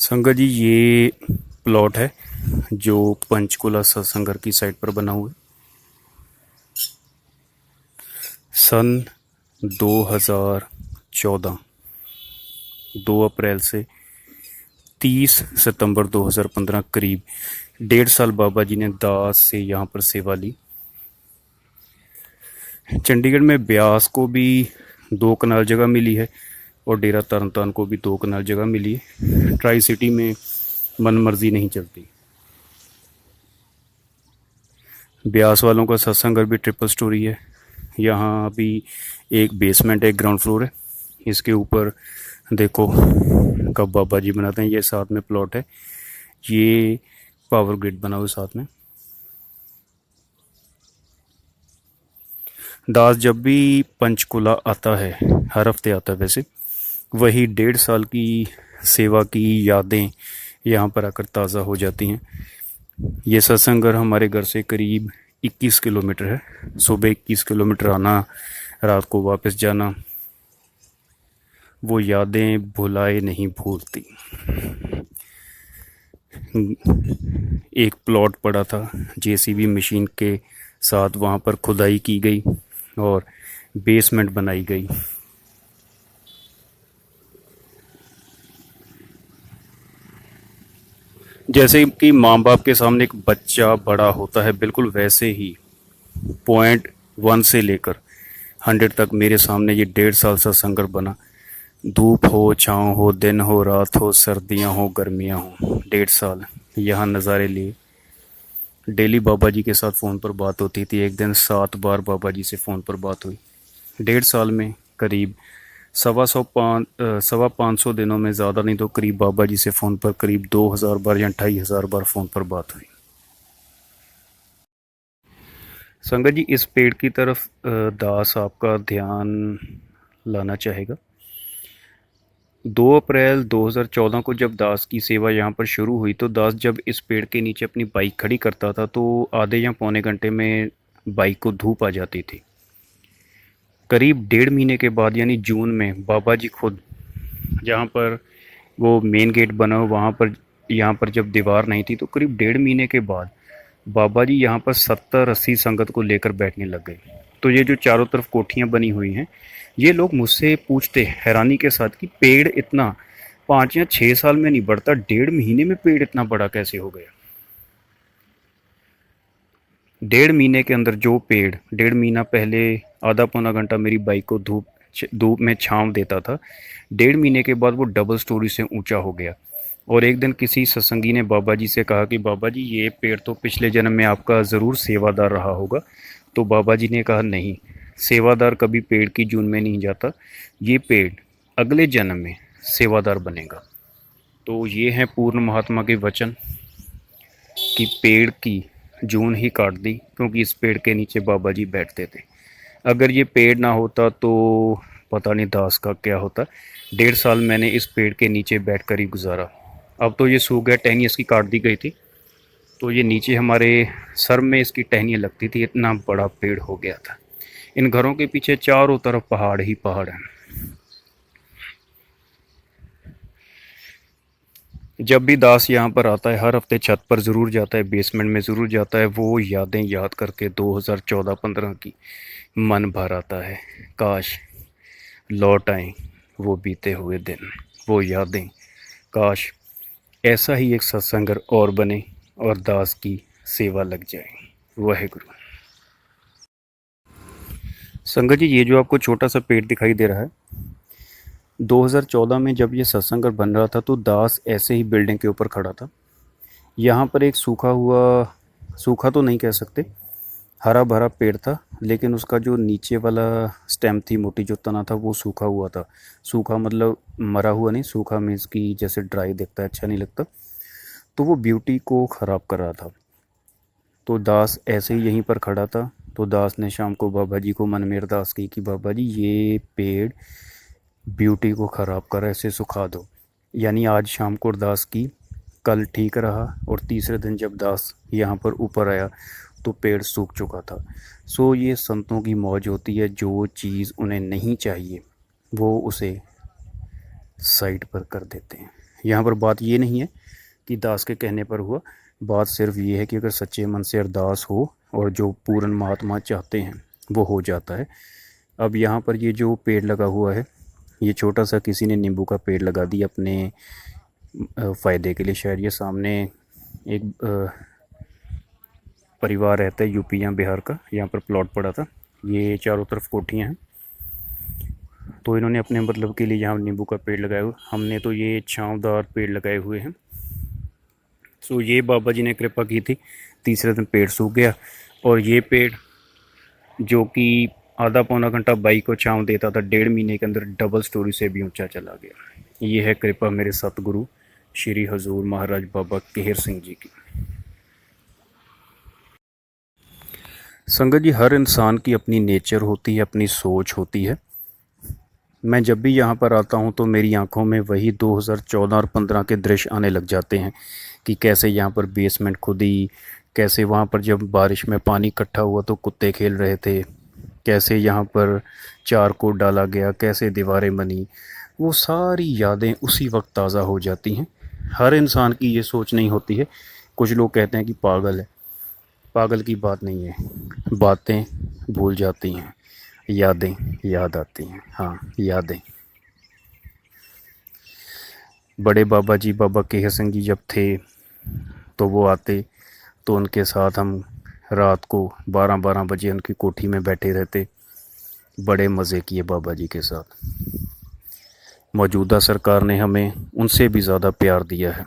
संगत जी, ये प्लॉट है जो पंचकुला सत्संगर की साइट पर बना हुआ है। सन 2014 2 अप्रैल से 30 सितंबर 2015 करीब 1.5 साल बाबा जी ने दास से यहाँ पर सेवा ली। चंडीगढ़ में ब्यास को भी 2 कनाल जगह मिली है और डेरा तरनतारन को भी 2 कनाल जगह मिली है। ट्राई सिटी में मन मर्जी नहीं चलती। ब्यास वालों का सत्संग घर भी ट्रिपल स्टोरी है। यहाँ अभी एक बेसमेंट है, एक ग्राउंड फ्लोर है। इसके ऊपर देखो कब बाबा जी बनाते हैं। ये साथ में प्लॉट है, ये पावर ग्रिड बना हुआ साथ में। दास जब भी पंचकुला आता है, हर हफ्ते आता है वैसे, वही 1.5 साल की सेवा की यादें यहाँ पर आकर ताज़ा हो जाती हैं। ये सत्संग घर हमारे घर से करीब 21 किलोमीटर है। सुबह 21 किलोमीटर आना, रात को वापस जाना, वो यादें भुलाए नहीं भूलती। एक प्लॉट पड़ा था, जेसीबी मशीन के साथ वहाँ पर खुदाई की गई और बेसमेंट बनाई गई। जैसे कि माँ बाप के सामने एक बच्चा बड़ा होता है, बिल्कुल वैसे ही .1 से लेकर 100 तक मेरे सामने ये 1.5 साल सा संघर्ष बना। धूप हो, छाँव हो, दिन हो, रात हो, सर्दियाँ हो, गर्मियाँ हो, 1.5 साल यहाँ नज़ारे लिए। डेली बाबा जी के साथ फ़ोन पर बात होती थी। एक दिन 7 बार बाबा जी से फ़ोन पर बात हुई। 1.5 साल में करीब 500 दिनों में, ज़्यादा नहीं तो करीब बाबा जी से फ़ोन पर करीब 2000 बार या 2500 बार फ़ोन पर बात हुई। संगत जी, इस पेड़ की तरफ दास आपका ध्यान लाना चाहेगा। 2 अप्रैल 2014 को जब दास की सेवा यहाँ पर शुरू हुई, तो दास जब इस पेड़ के नीचे अपनी बाइक खड़ी करता था तो आधे या पौने घंटे में बाइक को धूप आ जाती थी। करीब 1.5 महीने के बाद यानी जून में बाबा जी खुद, जहाँ पर वो मेन गेट बना हो वहाँ पर, यहाँ पर जब दीवार नहीं थी, तो करीब 1.5 महीने के बाद बाबा जी यहाँ पर 70-80 संगत को लेकर बैठने लग गए। तो ये जो चारों तरफ कोठियाँ बनी हुई हैं, ये लोग मुझसे पूछते हैरानी के साथ कि पेड़ इतना 5 या 6 साल में नहीं बढ़ता, 1.5 महीने में पेड़ इतना बड़ा कैसे हो गया। 1.5 महीने के अंदर जो पेड़ 1.5 महीना पहले आधा पौना घंटा मेरी बाइक को धूप में छांव देता था, 1.5 महीने के बाद वो डबल स्टोरी से ऊंचा हो गया। और एक दिन किसी सत्संगी ने बाबा जी से कहा कि बाबा जी, ये पेड़ तो पिछले जन्म में आपका ज़रूर सेवादार रहा होगा। तो बाबा जी ने कहा, नहीं, सेवादार कभी पेड़ की जून में नहीं जाता, ये पेड़ अगले जन्म में सेवादार बनेगा। तो ये हैं पूर्ण महात्मा के वचन कि पेड़ की जून ही काट दी, क्योंकि इस पेड़ के नीचे बाबा जी बैठते थे। अगर ये पेड़ ना होता तो पता नहीं दास का क्या होता। 1.5 साल मैंने इस पेड़ के नीचे बैठकर ही गुजारा। अब तो ये सूख गया, टहनियाँ इसकी काट दी गई थी, तो ये नीचे हमारे सर में इसकी टहनियाँ लगती थी, इतना बड़ा पेड़ हो गया था। इन घरों के पीछे चारों तरफ पहाड़ ही पहाड़ हैं। जब भी दास यहाँ पर आता है, हर हफ्ते छत पर ज़रूर जाता है, बेसमेंट में ज़रूर जाता है। वो यादें याद करके 2014-15 की मन भर आता है। काश लौट आए वो बीते हुए दिन, वो यादें। काश ऐसा ही एक सत्संग और बने और दास की सेवा लग जाए। वाहेगुरु। संगत जी, ये जो आपको छोटा सा पेड़ दिखाई दे रहा है, 2014 में जब ये सत्संग बन रहा था तो दास ऐसे ही बिल्डिंग के ऊपर खड़ा था। यहाँ पर एक सूखा तो नहीं कह सकते, हरा भरा पेड़ था, लेकिन उसका जो नीचे वाला स्टेम थी, मोटी जो तना था, वो सूखा हुआ था। सूखा मतलब मरा हुआ नहीं, सूखा मीन्स की जैसे ड्राई दिखता है, अच्छा नहीं लगता। तो वो ब्यूटी को ख़राब कर रहा था। तो दास ऐसे ही यहीं पर खड़ा था। तो दास ने शाम को बाबा जी को मन में अरदास की कि बाबा जी, ये पेड़ ब्यूटी को ख़राब कर, ऐसे सुखा दो। यानी आज शाम को अरदास की, कल ठीक रहा, और तीसरे दिन जब दास यहाँ पर ऊपर आया तो पेड़ सूख चुका था। सो ये संतों की मौज होती है, जो चीज़ उन्हें नहीं चाहिए वो उसे साइड पर कर देते हैं। यहाँ पर बात ये नहीं है कि दास के कहने पर हुआ, बात सिर्फ ये है कि अगर सच्चे मन से अरदास हो और जो पूर्ण महात्मा चाहते हैं वो हो जाता है। अब यहाँ पर ये जो पेड़ लगा हुआ है, ये छोटा सा किसी ने नींबू का पेड़ लगा दिया अपने फ़ायदे के लिए। शायद ये सामने एक परिवार रहता है यूपी या बिहार का, यहाँ पर प्लॉट पड़ा था, ये चारों तरफ कोठियाँ हैं, तो इन्होंने अपने मतलब के लिए यहाँ नींबू का पेड़ लगाया हुआ। हमने तो ये छांवदार पेड़ लगाए हुए हैं। सो ये बाबा जी ने कृपा की थी, तीसरे दिन पेड़ सूख गया और ये पेड़ जो कि आधा पौना घंटा बाइक को छांव देता था, 1.5 महीने के अंदर डबल स्टोरी से भी ऊंचा चला गया। ये है कृपा मेरे सतगुरु श्री हजूर महाराज बाबा केहर सिंह जी की। संगत जी, हर इंसान की अपनी नेचर होती है, अपनी सोच होती है। मैं जब भी यहाँ पर आता हूँ तो मेरी आंखों में वही 2014 और 15 के दृश्य आने लग जाते हैं कि कैसे यहाँ पर बेसमेंट खुदी, कैसे वहाँ पर जब बारिश में पानी इकट्ठा हुआ तो कुत्ते खेल रहे थे, कैसे यहाँ पर चारकोल डाला गया, कैसे दीवारें बनी, वो सारी यादें उसी वक्त ताज़ा हो जाती हैं। हर इंसान की ये सोच नहीं होती है। कुछ लोग कहते हैं कि पागल है, पागल की बात नहीं है, बातें भूल जाती हैं, यादें याद आती हैं। हाँ, यादें। बड़े बाबा जी बाबा केहर सिंह जी जब थे तो वो आते तो उनके साथ हम रात को 12-12 बजे उनकी कोठी में बैठे रहते, बड़े मज़े किए बाबा जी के साथ। मौजूदा सरकार ने हमें उनसे भी ज़्यादा प्यार दिया है।